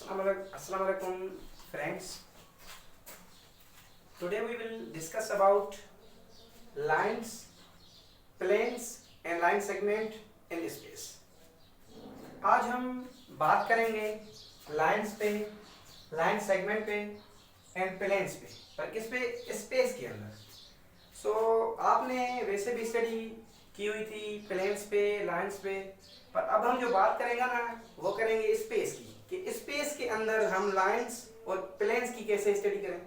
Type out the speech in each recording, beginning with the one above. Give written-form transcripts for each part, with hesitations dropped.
Assalamu alaikum friends. Today we will discuss about lines, planes and line segment in space. आज हम बात करेंगे lines पे, line segment पे एंड प्लेन्स पे, पर किस पे? स्पेस के अंदर. सो आपने वैसे भी स्टडी की हुई थी प्लेन्स पे, लाइंस पे, पर अब हम जो बात करेंगे ना वो करेंगे स्पेस की, कि स्पेस के अंदर हम लाइंस और प्लेन्स की कैसे स्टडी करें.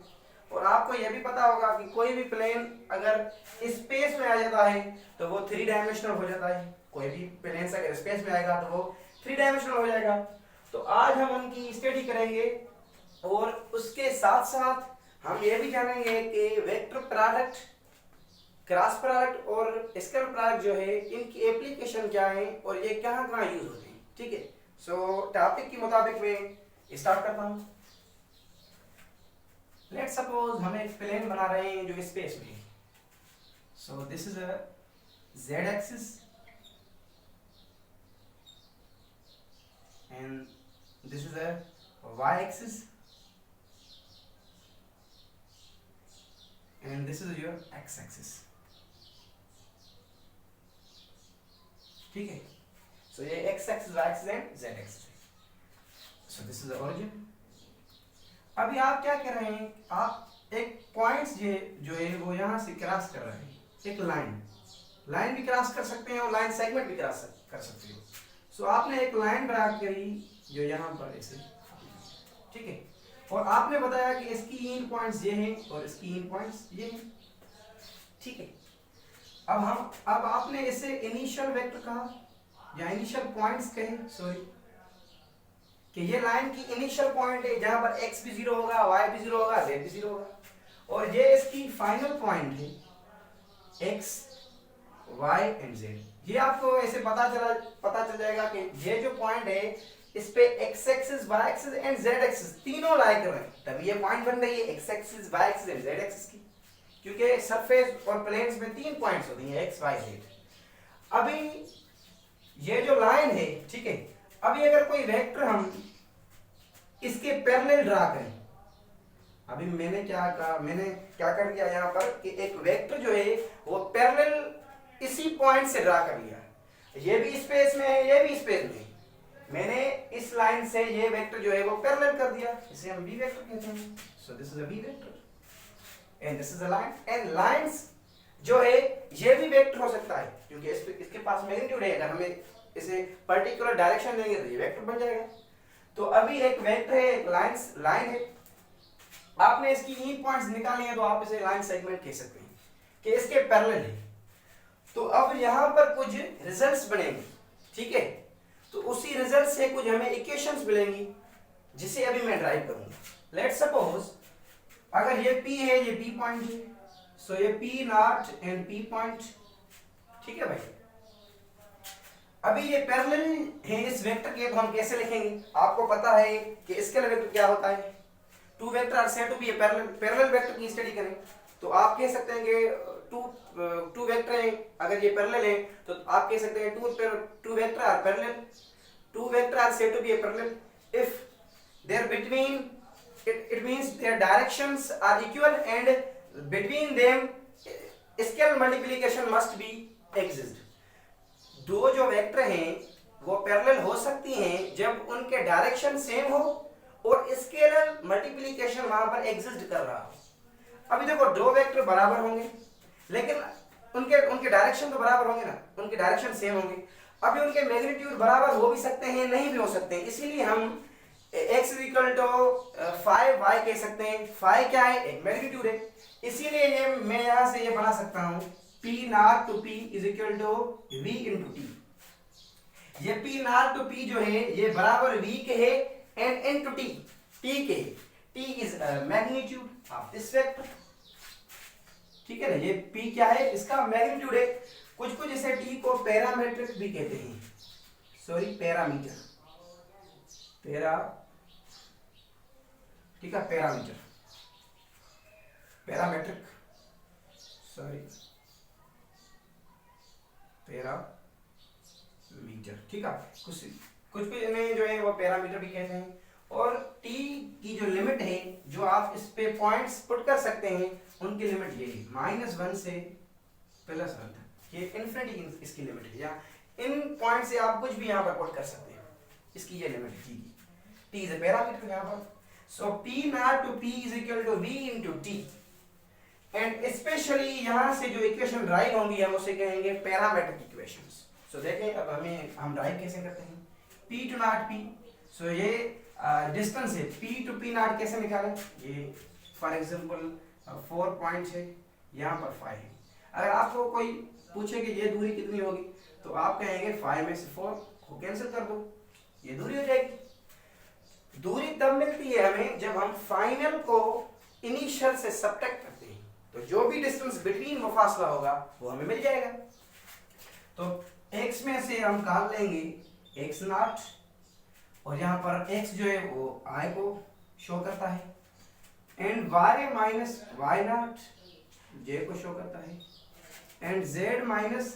और आपको यह भी पता होगा कि कोई भी प्लेन अगर स्पेस में आ जाता है तो वो 3 डायमेंशनल हो जाता है. कोई भी प्लेन अगर स्पेस में आएगा तो वो 3 डायमेंशनल हो जाएगा. तो आज हम उनकी स्टडी करेंगे और उसके साथ साथ हम ये भी जानेंगे कि वेक्टर प्रोडक्ट, क्रॉस प्रोडक्ट और स्केलर प्रोडक्ट जो है इनकी एप्लीकेशन क्या है और ये कहाँ कहाँ यूज होते हैं. ठीक है. सो टॉपिक के मुताबिक मैं स्टार्ट करता हूँ. लेट्स सपोज हम एक प्लेन बना रहे हैं जो स्पेस में है. सो this is a z axis and this is a y axis and this is your x axis. ठीक है. सो ये x axis, y axis and z axis है. सो दिस इज द ओरिजिन. अभी आप क्या कर रहे हैं, आप एक पॉइंट्स जो है वो यहाँ से क्रॉस कर रहे हैं. एक लाइन भी क्रॉस कर सकते हैं और लाइन सेगमेंट भी क्रॉस कर सकते हो. सो आपने एक लाइन ड्रा करी जो यहाँ पर ऐसे. ठीक है. और आपने बताया कि इसकी इन पॉइंट्स ये हैं और इसकी इन पॉइंट्स ये हैं. ठीक है. अब आपने इसे इनिशियल वेक्टर कहा या इनिशियल पॉइंट्स कहे, सॉरी, कि ये लाइन की इनिशियल पॉइंट है जहां पर x भी 0 होगा, y भी 0 होगा, z भी 0 होगा. और ये इसकी फाइनल पॉइंट है x, y एंड z. ये आपको ऐसे पता चल जाएगा कि ये जो पॉइंट है इस पे x axis, y axis and z axis तीनों लाई कर रहे हैं, तभी ये पॉइंट बन रही है x axis, y axis and z axis की. क्योंकि सरफेस और प्लेन्स में 3 पॉइंट्स होती हैं x, y, z. अभी ये जो लाइन है, ठीक है, अभी अगर कोई वेक्टर हम इसके पैरेलल ड्रा करें, अभी मैंने क्या कर दिया यहाँ पर कि एक वेक्टर जो है वो पैरेलल इसी पॉइंट से ड्रा कर लिया. ये भी स्पेस में है, ये भी स्पेस में है. मैंने इस लाइन से ये वेक्टर जो है वो पैरेलल कर दिया, इसे हम बी वेक्टर कहते हैं. So this is a B vector and this is a line. And lines जो है ये भी वेक्टर हो सकता है क्योंकि इसके पास मैग्नीट्यूड है. अगर हमें इसे पर्टिकुलर डायरेक्शन देंगे तो ये वेक्टर बन जाएगा. तो अभी एक वेक्टर है, एक लाइन है, आपने इसकी इन पॉइंट्स निकाले हैं तो आप इसे लाइन सेगमेंट कह सकते हैं कि इसके पैरेलल है. तो अब यहाँ पर कुछ रिजल्ट्स बनेंगे. ठीक है. तो उसी रिजल्ट से कुछ हमें इक्वेशंस मिलेंगी जिसे अभी मैं ड्राइव करूंगा. लेट्स सपोज अगर ये P है, ये P पॉइंट है, सो ये P not and P point. ठीक है भाई. अभी ये पैरेलल है इस वेक्टर के, तो हम कैसे लिखेंगे? आपको पता है कि स्केलर वेक्टर क्या होता है. 2 vector are said to be a parallel vector की स्टडी करें तो आप कह सकते हैं कि टू वेक्टर हैं, अगर ये पैरेलल है तो आप कह सकते हैं two vector are parallel. 2 vector are said to be a parallel if there between it means their directions are equal and between them scalar multiplication must be exist. दो जो वेक्टर हैं वो पैरेलल हो सकती हैं जब उनके डायरेक्शन सेम हो और स्केलर मल्टीप्लिकेशन वहां पर एग्जिस्ट कर रहा हो. अभी देखो दो वेक्टर बराबर होंगे लेकिन उनके डायरेक्शन तो बराबर होंगे ना, उनके डायरेक्शन सेम होंगे. अभी उनके मैग्नीट्यूड बराबर हो भी सकते हैं, नहीं भी हो सकते हैं. इसीलिए हम x इक्वल टू 5y कह सकते हैं. 5 क्या है? एक मैग्नीट्यूड है. इसीलिए ये मैं यहां से ये बना सकता हूं P naught to P is equal to V into T. ये P नॉट टू P जो है ये बराबर V के है एंड इनटू T, T के. T is magnitude of this vector. ठीक है ना. ये P क्या है? इसका मैग्नीट्यूड है. कुछ इसे T को पैरामीट्रिक भी कहते हैं, सॉरी पैरामीटर, ठीक है, पैरामीटर, पैरामेट्रिक, सॉरी पैरामीटर. ठीक है. कुछ इन्हें जो है वो पैरामीटर भी कहते हैं और t की जो लिमिट है जो आप इस पे पॉइंट्स पुट कर सकते हैं उनकी लिमिट ये है -1 से +1 तक। ये इन्फिनिटी इसकी लिमिट है, या इन पॉइंट से आप कुछ भी यहाँ पर पुट कर सकते हैं, इसकी ये लिमिट है t की। t इज अ पैरामीटर यहाँ पर, so p naught to p is equal to v into t, and specially यहाँ से जो इक्वेशन ड्राइव होंगी हम उसे कहेंगे पैरामीट्रिक इक्वेशंस। सो देखें अब हम ड्राइव कैसे करते हैं, p टू नॉट p, सो ये डिस्टेंस है p टू p नॉट कैसे निकालें, ये फॉर एग्जांपल 4 पॉइंट है, यहाँ पर 5 है। अगर आपको कोई पूछे कि ये दूरी कितनी होगी तो आप कहेंगे 5 में से 4 को कैंसिल कर दो, ये दूरी हो जाएगी। दूरी तब मिलती है हमें जब हम फाइनल को इनिशियल से सब्ट्रैक्ट करते हैं, तो जो भी डिस्टेंस बिटवीन वो फासला होगा वो हमें मिल जाएगा। तो x में से हम निकाल लेंगे x नॉट, और यहाँ पर x जो है वो i को शो करता है, and y minus y not j को शो करता है, and z minus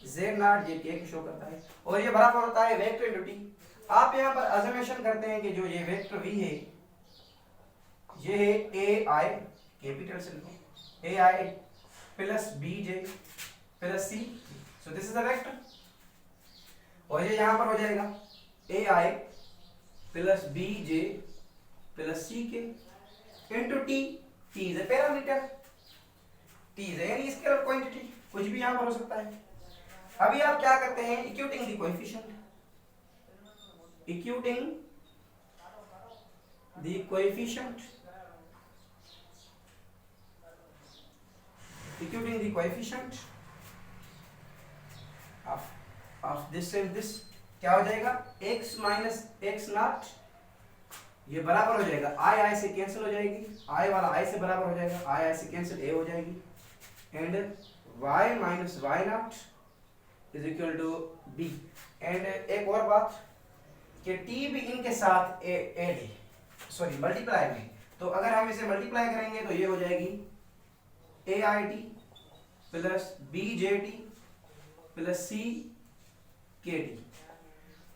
z not j k को शो करता है, और ये बराबर होता है वेक्टर इनटू t। आप यहाँ पर अजम्पशन करते हैं कि जो ये वेक्टर v है ये है ai, कैपिटल से लिखो ai plus bj plus c, so this is a vector, और ये यहाँ पर हो जाएगा ai plus bj plus ck into t, t is a parameter, t is any scalar quantity, कुछ भी यहाँ पर हो सकता है। अभी आप क्या करते हैं, equating the coefficient, equating the coefficient, equating the coefficient of this and this, क्या हो जाएगा x माइनस x नॉट, ये बराबर हो जाएगा i से कैंसिल हो जाएगी, i वाला i से बराबर हो जाएगा, i से कैंसिल a हो जाएगी, and y minus y naught is equal to b। And एक और बात कि t भी इनके साथ ऐड है, सॉरी मल्टीप्लाई में, तो अगर हम इसे मल्टीप्लाई करेंगे तो ये हो जाएगी ait plus bjt plus ckT।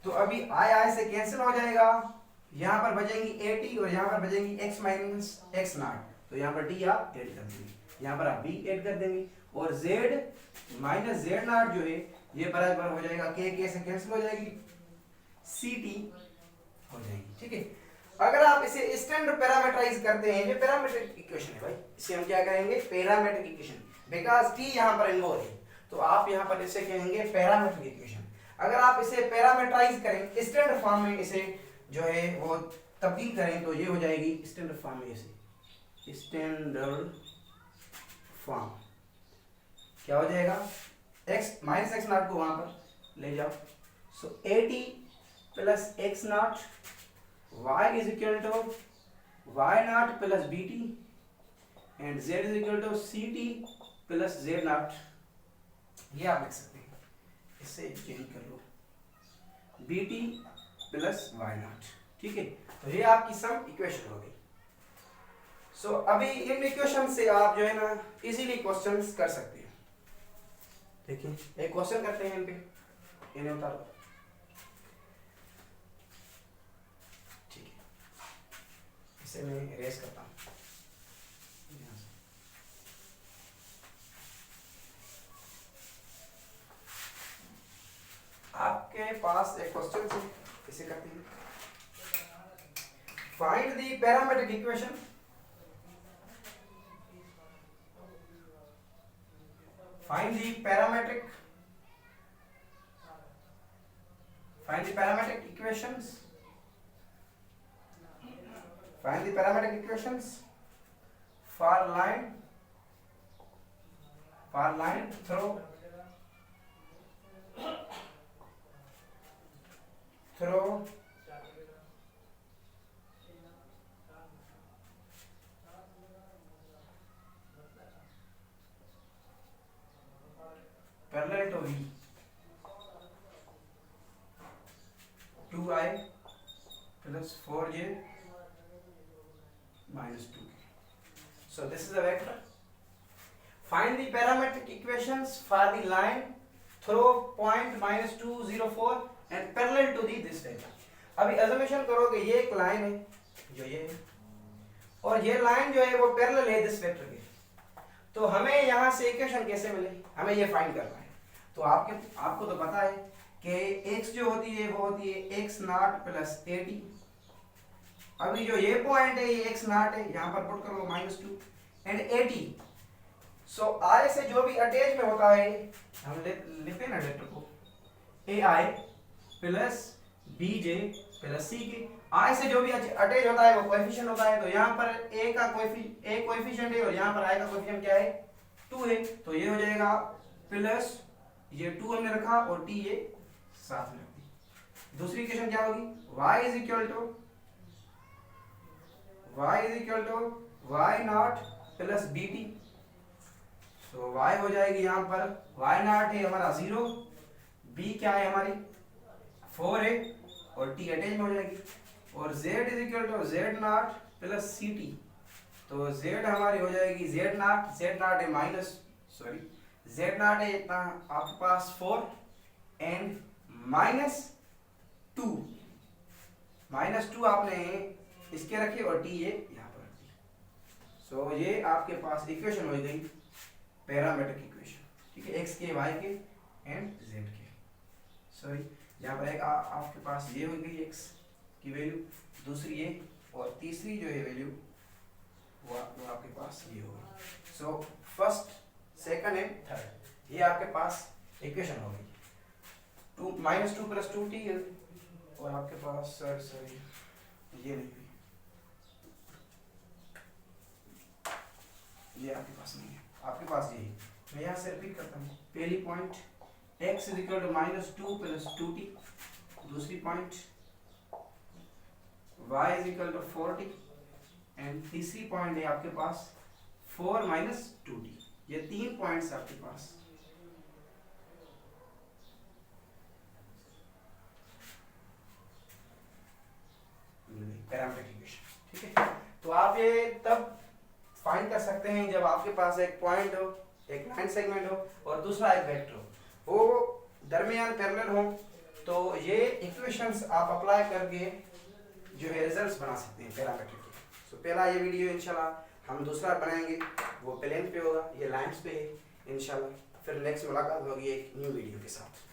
तो अभी i से कैंसिल हो जाएगा, यहाँ पर बचेंगी at और यहाँ पर बचेंगी x माइनस x नॉट, तो यहाँ पर t आप ऐड कर देंगे, यहाँ पर आप b ऐड कर देंगे, और z माइनस z नॉट जो है ये बराबर हो जाएगा k से कैंसिल हो जाएगी, ct हो जाएगी। ठीक है, अगर आप इसे स्टैंडर्ड पैरामीटराइज करते हैं, ये पैरामीट्रिक इक्वेशन है भाई, इसे हम क्या कहेंगे पैरामीट्रिक इक्वेशन, बिकॉज t यहाँ पर इन्वॉल्व है, तो आप यहाँ पर इसे कहेंगे पैरामीट्रिक इक्वेशन। अगर आप इसे पैरामीटराइज करें स्टैंडर्ड फॉर्म में, इसे जो है वो तब्दील करें तो ये हो जाएगी स्टैंडर्ड फॉर्म में, इसे स्टैंडर्ड फॉर्म क्या हो जाएगा, x माइनस x नॉट को वहां पर ले जाओ, so at plus x naught y is equal to y naught plus bt, and z is equal to ct plus z naught, ये आप लिख सकते हैं, इससे चेंज कर लो bt प्लस y नॉट। ठीक है, तो ये आपकी सम इक्वेशन हो गई। सो अभी इन इक्वेशन से आप जो है ना इजीली क्वेश्चंस कर सकते हैं। देखिए एक क्वेश्चन करते हैं इन पे, इन्हें उतारो। ठीक है, इसे मैं इरेज करता हूँ। आपके पास एक क्वेश्चन है, इसे करते हैं। Find the parametric equation, find the parametric equations, find the parametric equations for line through parallel to V, 2i plus 4j minus 2k. So this is a vector. Find the parametric equations for the line through point -2, 0, 4 and parallel to the this vector. अभी assumption करो कि ये एक line है जो ये है, और ये लाइन जो है वो पैरेलल है दिस वेक्टर के, तो हमें यहाँ से इक्वेशन कैसे मिले, हमें ये फाइंड करना है। तो आपको तो पता है कि x जो होती है वो होती है x not plus A T. अभी जो ये पॉइंट है ये x नॉट है, यहाँ पर पुट कर लो -2 and A T. So I से जो भी अटैच में होता है, हम लिखते हैं ना वेक्टर को ए आई प्लस बी जे प्लस सी के, I से जो भी अटैच होता है वो कोएफिशिएंट होता है। तो यहाँ पर a का कोएफिशिएंट है और यहाँ पर I का कोएफिशिएंट क्या है 2 है, तो ये हो जाएगा प्लस ये 2 हमने रखा और t ये साथ में रख दी। दूसरी इक्वेशन क्या होगी, y is equal to y naught plus B T. तो y हो जाएगी यहाँ पर y नॉट है हमारा 0, b क्या है हमारी 4 है और t अटैच में हो जाएगी, और z is equal to z naught plus C T. तो z हमारी हो जाएगी z नॉट है z नॉट है इतना आपके पास 4 एंड -2 आपने इसके रखे और t ये यहाँ पर रख दी। सो ये आपके पास इक्वेशन हो गई पैरामीट्रिक इक्वेशन, ठीक है, x के y के एंड z के। सॉरी यहाँ पर एक आपके पास ये हो गई x की वैल्यू, दूसरी ये, और तीसरी जो है वैल्यू वो आपके पास ये होगी। So first second and third ये आपके पास इक्वेशन होगी। -2 प्लस 2t है, और आपके पास सॉरी ये नहीं हुई, ये आपके पास नहीं है, आपके पास ये है। मैं यहाँ से रिपीट करता हूँ, पहली point x is equal to -2 plus 2t, दूसरी point y is equal to 4t, and तीसरी पॉइंट है आपके पास 4 माइनस 2t। ये 3 पॉइंट्स आपके पास। पैरामीट्रिक इक्वेशन, ठीक है। तो आप ये तब फाइंड कर सकते हैं जब आपके पास एक पॉइंट हो, एक लाइन सेगमेंट हो और दूसरा एक वेक्टर हो, वो दरमियान पैरेलल हो, तो ये इक्वेशंस आप अप्लाई करके जो है रिजल्ट्स बना सकते हैं पैरामीट्रिक के। सो पहला ये वीडियो इंशाल्लाह हम दूसरा बनाएंगे, वो प्लेन पे होगा, ये लाइंस पे है इंशाल्लाह। फिर नेक्स्ट मुलाकात होगी एक न्यू वीडियो के साथ।